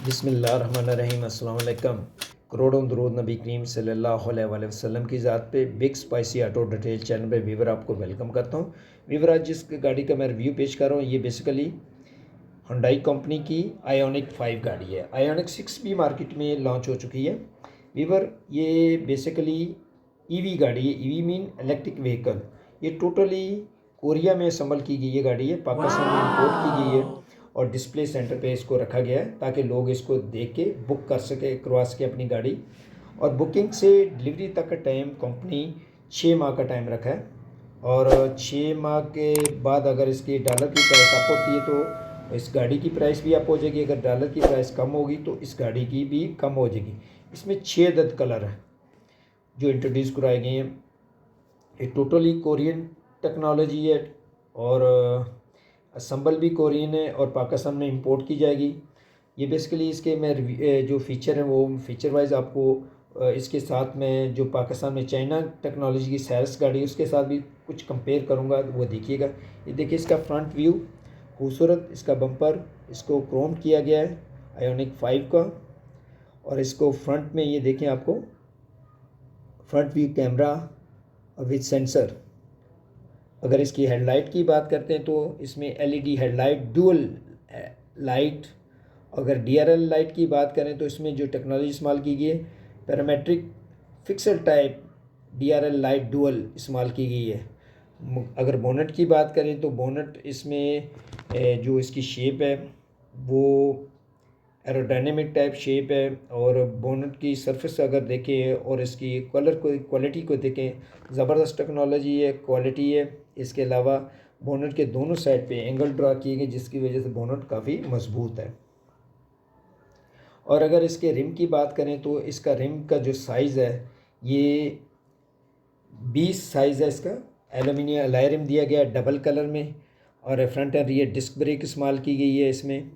बिस्मिल्लाहिर्रहमानिर्रहीम। अस्सलाम वालेकुम। करोड़ों दरूद नबी करीम सल्लल्लाहु अलैहि वसल्लम की ज़ात पे big spicy auto detail channel पे वीवर आपको वेलकम करता हूँ। वीवर आज जिस गाड़ी का मैं रिव्यू पेश कर रहा हूँ ये बेसिकली हुंडई कंपनी की आयोनिक 5 गाड़ी है। आयोनिक 6 भी मार्केट में लॉन्च हो चुकी है। वीवर ये बेसिकली ईवी गाड़ी है। EV mean electric vehicle. ये टोटली कोरिया में असम्बल की गई ये गाड़ी है, पाकिस्तान में इंपोर्ट की गई है और डिस्प्ले सेंटर पे इसको रखा गया है ताकि लोग इसको देख के बुक कर सके, करवा सके अपनी गाड़ी। और बुकिंग से डिलीवरी तक का टाइम कंपनी 6 माह का टाइम रखा है और 6 माह के बाद अगर इसकी डॉलर की प्राइस अप होती है तो इस गाड़ी की प्राइस भी अप हो जाएगी। अगर डॉलर की प्राइस कम होगी तो इस गाड़ी की भी कम हो जाएगी। इसमें 6 अदद कलर है जो इंट्रोड्यूस कराए गए हैं। ये टोटली कोरियन टेक्नोलॉजी है और असम्बल भी कोरियन है और पाकिस्तान में इंपोर्ट की जाएगी। ये बेसिकली इसके मैं जो फ़ीचर हैं वो फ़ीचर वाइज आपको इसके साथ में जो पाकिस्तान में चाइना टेक्नोलॉजी की सैरस गाड़ी उसके साथ भी कुछ कंपेयर करूँगा, वो देखिएगा। ये देखिए इसका फ्रंट व्यू खूबसूरत, इसका बम्पर इसको क्रोम किया गया है आयोनिक 5 का। और इसको फ्रंट में ये देखें आपको फ्रंट व्यू कैमरा और विद सेंसर। अगर इसकी हेडलाइट की बात करते हैं तो इसमें एलईडी हेडलाइट डुअल लाइट। अगर डीआरएल लाइट की बात करें तो इसमें जो टेक्नोलॉजी इस्तेमाल की गई है parametric pixel type DRL light dual इस्तेमाल की गई है। अगर बोनट की बात करें तो बोनट इसमें जो इसकी शेप है वो एरोडायनेमिक टाइप शेप है और बोनट की सरफेस अगर देखें और इसकी कलर को क्वालिटी को देखें ज़बरदस्त टेक्नोलॉजी है, क्वालिटी है। इसके अलावा बोनट के दोनों साइड पे एंगल ड्रा किए गए जिसकी वजह से बोनट काफ़ी मजबूत है। और अगर इसके रिम की बात करें तो इसका रिम का जो साइज़ है ये 20 साइज़ है। इसका एलुमिनियम एलॉय रिम दिया गया है डबल कलर में और front and rear disc brake इस्तेमाल की गई है इसमें।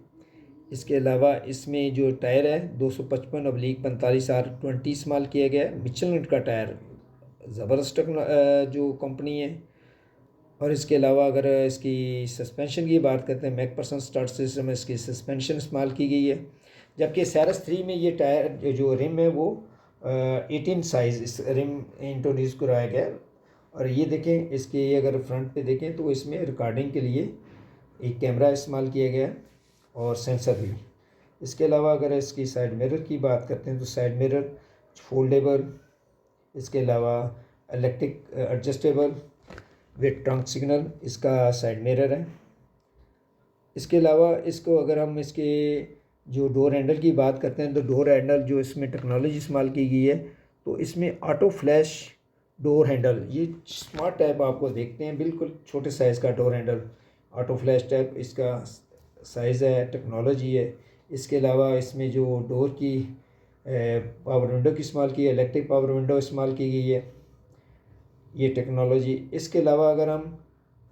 इसके अलावा इसमें जो टायर है 255/45R20 इस्तेमाल किया गया है। मिचेलिन का टायर ज़बरदस्त जो कंपनी है। और इसके अलावा अगर इसकी सस्पेंशन की बात करते हैं मैकफरसन स्टार्ट सिस्टम में इसकी सस्पेंशन इस्तेमाल की गई है। जबकि सैरस 3 में ये टायर जो रिम है वो 18 साइज़ इस रिम इंट्रोड्यूस कराया गया है। और ये देखें इसके अगर फ्रंट पे देखें तो इसमें रिकॉर्डिंग के लिए एक कैमरा इस्तेमाल किया गया है और सेंसर भी। इसके अलावा अगर इसकी साइड मिरर की बात करते हैं तो साइड मिरर फोल्डेबल, इसके अलावा electric adjustable with trunk signal इसका साइड मिरर है। इसके अलावा इसको अगर हम इसके जो डोर हैंडल की बात करते हैं तो डोर हैंडल जो इसमें टेक्नोलॉजी इस्तेमाल की गई है तो इसमें ऑटो फ्लैश डोर हैंडल, ये स्मार्ट टाइप आपको देखते हैं, बिल्कुल छोटे साइज़ का door handle auto flash type इसका साइज़ है, टेक्नोलॉजी है। इसके अलावा इसमें जो डोर की पावर विंडो की इस्तेमाल की है, इलेक्ट्रिक पावर विंडो इस्तेमाल की गई है, ये टेक्नोलॉजी। इसके अलावा अगर हम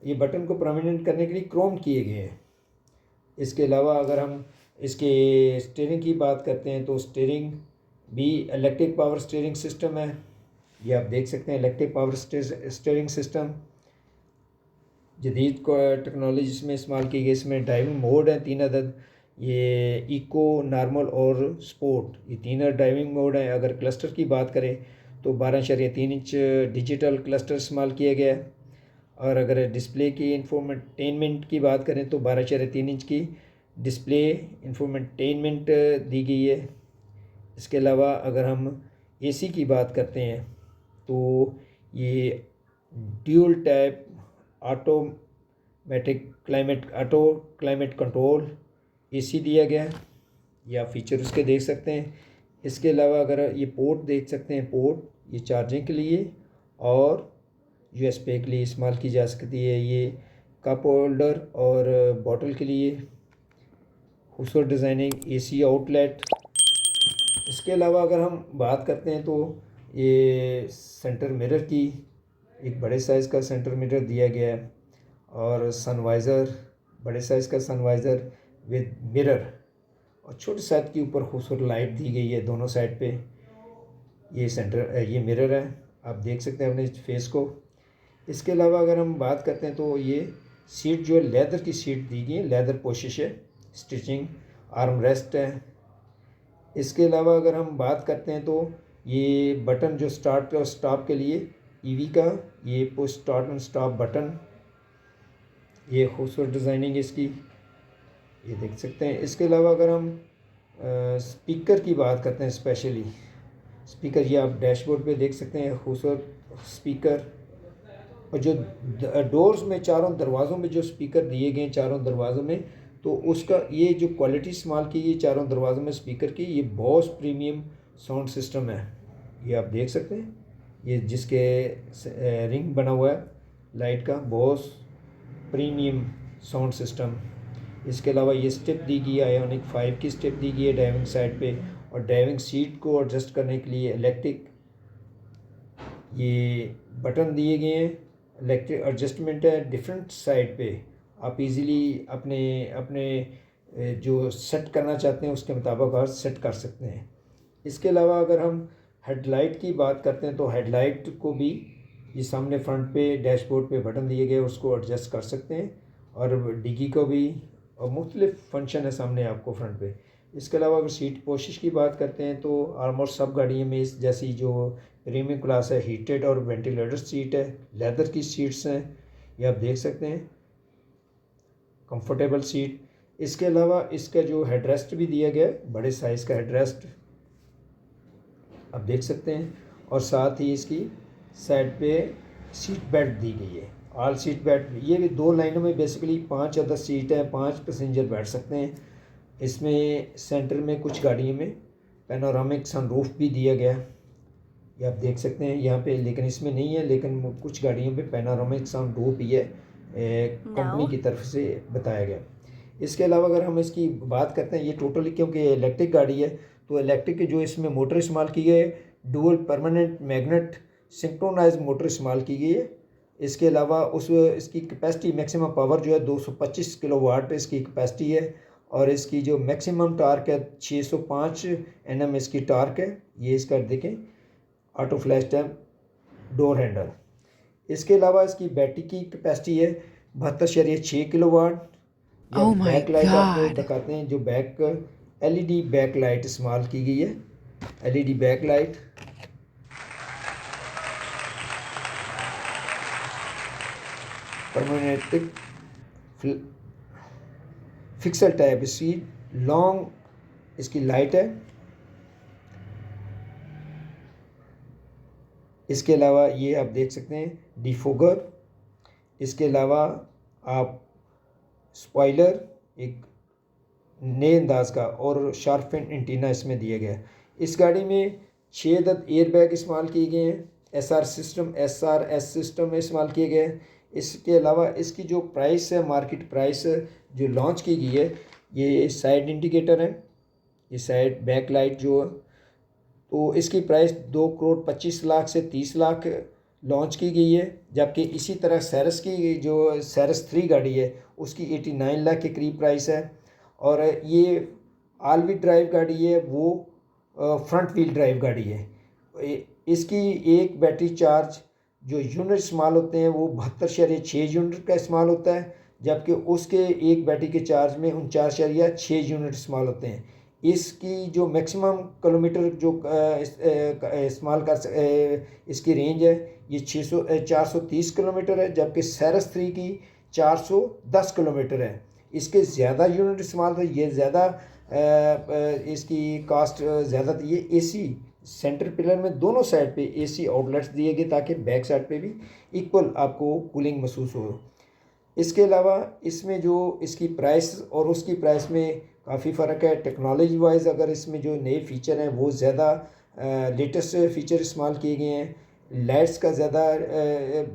ये बटन को प्रोमिनेंट करने के लिए क्रोम किए गए हैं। इसके अलावा अगर हम इसके स्टीयरिंग की बात करते हैं तो स्टीयरिंग भी इलेक्ट्रिक पावर स्टीयरिंग सिस्टम है। ये आप देख सकते हैं इलेक्ट्रिक पावर स्टीयरिंग सिस्टम जदीद टेक्नोलॉजी इसमें इस्तेमाल की गई। इसमें ड्राइविंग मोड है 3 अदद, ये इको, नॉर्मल और स्पोर्ट, ये 3 ड्राइविंग मोड हैं। अगर क्लस्टर की बात करें तो 12.3 इंच डिजिटल क्लस्टर इस्तेमाल किया गया है। और अगर डिस्प्ले की इंफोटेनमेंट की बात करें तो 12.3 इंच की डिस्प्ले इंफोटेनमेंट दी गई है। इसके अलावा अगर हम एसी की बात करते हैं तो ये dual tap auto climate control AC दिया गया है, या फीचर उसके देख सकते हैं। इसके अलावा अगर ये पोर्ट देख सकते हैं, पोर्ट ये चार्जिंग के लिए और यूएसबी के लिए इस्तेमाल की जा सकती है। ये कप होल्डर और बॉटल के लिए खूबसूरत डिज़ाइनिंग एसी आउटलेट। इसके अलावा अगर हम बात करते हैं तो ये सेंटर मिरर की एक बड़े साइज़ का सेंटर मिरर दिया गया है और सनवाइज़र, बड़े साइज़ का सनवाइज़र विद मिरर और छोटे साइज के ऊपर खूबसूरत लाइट दी गई है दोनों साइड पे। ये मिरर है, आप देख सकते हैं अपने फेस को। इसके अलावा अगर हम बात करते हैं तो ये सीट जो है लेदर की सीट दी गई है, लेदर पोशिश है, स्टिचिंग, आर्म रेस्ट है इसके अलावा अगर हम बात करते हैं तो ये बटन जो स्टार्ट और स्टॉप के लिए ईवी का, ये push start and stop button, ये खूबसूरत डिज़ाइनिंग इसकी, ये देख सकते हैं। इसके अलावा अगर हम स्पीकर की बात करते हैं, स्पेशली स्पीकर, ये आप डैशबोर्ड पे देख सकते हैं खूबसूरत स्पीकर। और जो डोर्स में चारों दरवाज़ों में जो स्पीकर दिए गए हैं चारों दरवाज़ों में, तो उसका ये जो क्वालिटी इस्तेमाल की गई चारों दरवाज़ों में स्पीकर की, ये बॉस प्रीमियम साउंड सिस्टम है। ये आप देख सकते हैं, ये जिसके रिंग बना हुआ है लाइट का, बॉस प्रीमियम साउंड सिस्टम। इसके अलावा ये स्टेप दी गई है, आयोनिक 5 की स्टेप दी गई है ड्राइविंग साइड पे। और ड्राइविंग सीट को एडजस्ट करने के लिए इलेक्ट्रिक ये बटन दिए गए हैं, इलेक्ट्रिक एडजस्टमेंट है डिफरेंट साइड पे। आप इजीली अपने अपने जो सेट करना चाहते हैं उसके मुताबिक आप सेट कर सकते हैं। इसके अलावा अगर हम हेडलाइट की बात करते हैं तो हेडलाइट को भी ये सामने फ्रंट पे डैशबोर्ड पे बटन दिए गए, उसको एडजस्ट कर सकते हैं। और डिग्गी को भी, और मुख्तलिफ फंक्शन है सामने आपको फ्रंट पे। इसके अलावा अगर सीट पोशिश की बात करते हैं तो ऑलमोस्ट सब गाड़ियों में इस जैसी जो प्रीमियम क्लास है, हीटेड और वेंटिलेटर सीट है, लेदर की सीट्स हैं, ये आप देख सकते हैं, कंफर्टेबल सीट। इसके अलावा इसका जो हेडरेस्ट भी दिया गया है, बड़े साइज़ का हेडरेस्ट आप देख सकते हैं। और साथ ही इसकी साइड पे सीट बेल्ट दी गई है, ऑल सीट बेल्ट। ये भी 2 लाइनों में बेसिकली 5 अदर सीट है, 5 पैसेंजर बैठ सकते हैं इसमें। सेंटर में कुछ गाड़ियों में पैनोरामिक सनरूफ भी दिया गया, ये आप देख सकते हैं यहाँ पे, लेकिन इसमें नहीं है, लेकिन कुछ गाड़ियों पे पैनोरामिक सनरूफ भी है, कंपनी की तरफ से बताया गया। इसके अलावा अगर हम इसकी बात करते हैं, ये टोटली क्योंकि इलेक्ट्रिक गाड़ी है तो इलेक्ट्रिक जो इसमें मोटर इस्तेमाल की गई है, dual permanent magnet synchronise motor इस्तेमाल की गई है। इसके अलावा इसकी कैपेसिटी मैक्सिमम पावर जो है 225 किलोवाट इसकी कैपेसिटी है। और इसकी जो मैक्सिमम टार्क है 605 Nm इसकी टार्क है। ये इसका देखें, auto flash tap door handle. इसके अलावा इसकी बैटरी की कैपेसिटी है 72.6 किलोवाट। या Oh my बैक लाइट आपको God. दिखाते हैं, जो बैक LED बैक लाइट इस्तेमाल की गई है, LED back light. Permanent pixel type इसकी लॉन्ग इसकी लाइट है। इसके अलावा ये आप देख सकते हैं डिफोगर। इसके अलावा आप स्पॉइलर एक नए अंदाज का और शार्पन एंटीना इसमें दिया गया है। इस गाड़ी में 6 अदद एयर बैग इस्तेमाल किए गए हैं, SRS सिस्टम में इस्तेमाल किए गए हैं। इसके अलावा इसकी जो प्राइस है, मार्केट प्राइस जो लॉन्च की गई है, ये साइड इंडिकेटर है, ये साइड बैक लाइट जो है, तो इसकी प्राइस 2,25,00,000 से 30,00,000 लॉन्च की गई है। जबकि इसी तरह सैरस की जो सैरस 3 गाड़ी है उसकी 89 लाख के करीब प्राइस है। और ये ऑल व्हील ड्राइव गाड़ी है, वो फ्रंट व्हील ड्राइव गाड़ी है। इसकी एक बैटरी चार्ज जो यूनिट इस्तेमाल होते हैं वो 72.6 यूनिट का इस्तेमाल होता है, जबकि उसके एक बैटरी के चार्ज में 49.6 यूनिट इस्तेमाल होते हैं। इसकी जो मैक्सिमम किलोमीटर जो इस्तेमाल इसकी रेंज है ये 430 किलोमीटर है, जबकि सैरस 3 की 410 किलोमीटर है। इसके ज़्यादा यूनिट इस्तेमाल तो ये ज़्यादा इसकी कास्ट ज़्यादा थी। ये AC सेंटर पिलर में दोनों साइड पे AC आउटलेट्स दिए गए ताकि बैक साइड पे भी इक्वल आपको कूलिंग महसूस हो। इसके अलावा इसमें जो इसकी प्राइस और उसकी प्राइस में काफ़ी फ़र्क है टेक्नोलॉजी वाइज। अगर इसमें जो नए फ़ीचर हैं वो ज़्यादा लेटेस्ट फ़ीचर इस्तेमाल किए गए हैं, लाइट्स का ज़्यादा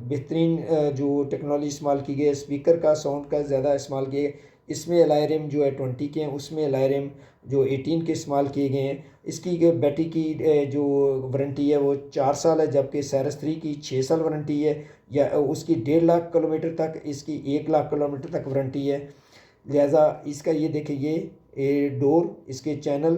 बेहतरीन जो टेक्नोलॉजी इस्तेमाल की गई है, स्पीकर का साउंड का ज़्यादा इस्तेमाल किए गए। इसमें एलायरम जो है 20 के हैं, उसमें एलायरम जो 18 के इस्तेमाल किए गए हैं। इसकी बैटरी की जो वारंटी है वो 4 साल है, जबकि सैरस 3 की 6 साल वारंटी है, या उसकी 1.5 लाख किलोमीटर तक, इसकी 1 लाख किलोमीटर तक वारंटी है। लिहाजा इसका ये देखें, ये डोर, इसके चैनल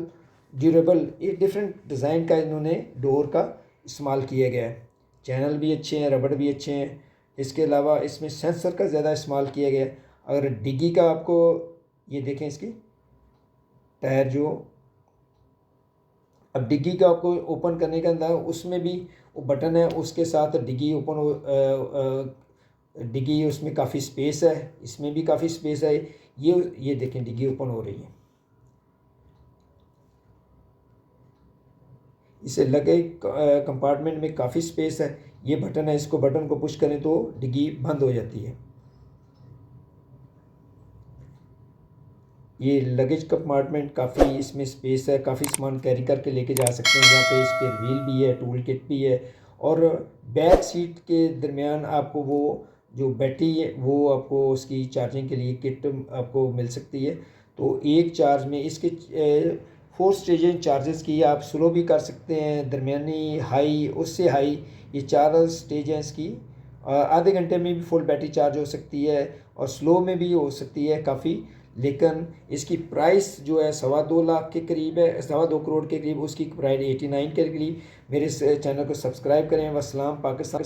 ड्यूरेबल, ये डिफरेंट डिज़ाइन का इन्होंने डोर का इस्तेमाल किया गया है। चैनल भी अच्छे हैं, रबड़ भी अच्छे हैं। इसके अलावा इसमें सेंसर का ज़्यादा इस्तेमाल किया गया है। अगर डिग्गी का आपको ये देखें, इसकी टायर जो अब डिग्गी का आपको ओपन करने का अंदर उसमें भी वो बटन है, उसके साथ डिग्गी ओपन डिग्गी उसमें काफ़ी स्पेस है, इसमें भी काफ़ी स्पेस है। ये देखें डिग्गी ओपन हो रही है। इसे लगे कंपार्टमेंट में काफ़ी स्पेस है। ये बटन है, इसको बटन को पुश करें तो डिग्गी बंद हो जाती है। ये लगेज कंपार्टमेंट काफ़ी इसमें स्पेस है, काफ़ी सामान कैरी करके लेके जा सकते हैं। यहाँ पे इस पर व्हील भी है, टूल किट भी है, और बैक सीट के दरमियान आपको वो जो बैटरी है वो आपको उसकी चार्जिंग के लिए किट आपको मिल सकती है। तो एक चार्ज में इसके 4 स्टेजें चार्जेस की, आप स्लो भी कर सकते हैं, दरमियानी, हाई, उससे हाई, ये 4 स्टेज हैं इसकी। आधे घंटे में भी फुल बैटरी चार्ज हो सकती है और स्लो में भी हो सकती है काफ़ी। लेकिन इसकी प्राइस जो है 2.25 लाख के करीब है, 2.25 करोड़ के करीब, उसकी प्राइस 89 के करीब। मेरे इस चैनल को सब्सक्राइब करें। वस्सलाम, पाकिस्तान।